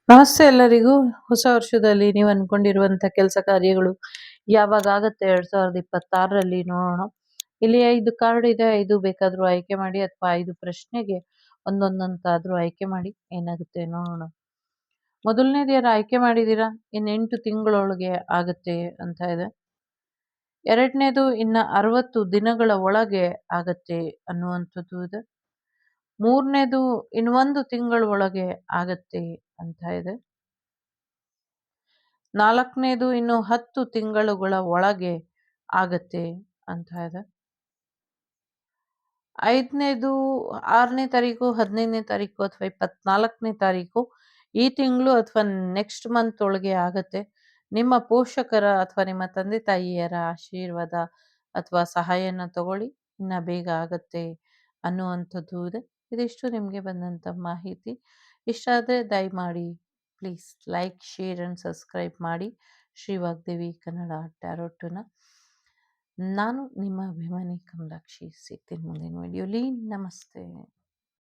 ನಮಸ್ತೆ ಎಲ್ಲರಿಗೂ. ಹೊಸ ವರ್ಷದಲ್ಲಿ ನೀವು ಅನ್ಕೊಂಡಿರುವಂತ ಕೆಲಸ ಕಾರ್ಯಗಳು ಯಾವಾಗ ಆಗತ್ತೆ 2026ರಲ್ಲಿ ನೋಡೋಣ. ಇಲ್ಲಿ 5 ಕಾರ್ಡ್ ಇದೆ. 5 ಬೇಕಾದ್ರೂ ಆಯ್ಕೆ ಮಾಡಿ ಅಥವಾ 5 ಪ್ರಶ್ನೆಗೆ ಒಂದೊಂದಂತಾದ್ರೂ ಆಯ್ಕೆ ಮಾಡಿ. ಏನಾಗುತ್ತೆ ನೋಡೋಣ. ಮೊದಲನೇದು ಯಾರು ಆಯ್ಕೆ ಮಾಡಿದೀರಾ? ಇನ್ನು 8 ತಿಂಗಳೊಳಗೆ ಆಗತ್ತೆ ಅಂತ ಇದೆ. ಎರಡನೇದು ಇನ್ನ 60 ದಿನಗಳ ಒಳಗೆ ಆಗತ್ತೆ ಅನ್ನುವಂಥದ್ದು ಇದೆ. ಮೂರನೇದು ಇನ್ನು 1 ತಿಂಗಳ ಒಳಗೆ ಆಗತ್ತೆ ಅಂತ ಇದೆ. ನಾಲ್ಕನೇದು ಇನ್ನು 10 ತಿಂಗಳುಗಳ ಒಳಗೆ ಆಗತ್ತೆ ಅಂತ ಇದೆ. ಐದನೇದು 6ನೇ ತಾರೀಕು, 15ನೇ ತಾರೀಕು ಅಥವಾ 24ನೇ ತಾರೀಕು ಈ ತಿಂಗಳು ಅಥವಾ ನೆಕ್ಸ್ಟ್ ಮಂತ್ ಒಳಗೆ ಆಗತ್ತೆ. ನಿಮ್ಮ ಪೋಷಕರ ಅಥವಾ ನಿಮ್ಮ ತಂದೆ ತಾಯಿಯರ ಆಶೀರ್ವಾದ ಅಥವಾ ಸಹಾಯನ ತಗೊಳ್ಳಿ. ಇನ್ನ ಬೇಗ ಆಗತ್ತೆ ಅನ್ನುವಂಥದ್ದು ಇದೆ. ಇದಿಷ್ಟು ನಿಮಗೆ ಬಂದಂಥ ಮಾಹಿತಿ. ಇಷ್ಟ ಆದರೆ ದಯಮಾಡಿ please like, share and subscribe ಮಾಡಿ ಶ್ರೀ ವಾಗ್ದೇವಿ ಕನ್ನಡ ಟ್ಯಾರೋಟನ್ನ. ನಾನು ನಿಮ್ಮ ಅಭಿಮಾನಿ ಕಮಲಾಕ್ಷಿ. ಸಿಗ್ತೀನಿ ಮುಂದಿನ ವಿಡಿಯೋಲಿ. ನಮಸ್ತೆ.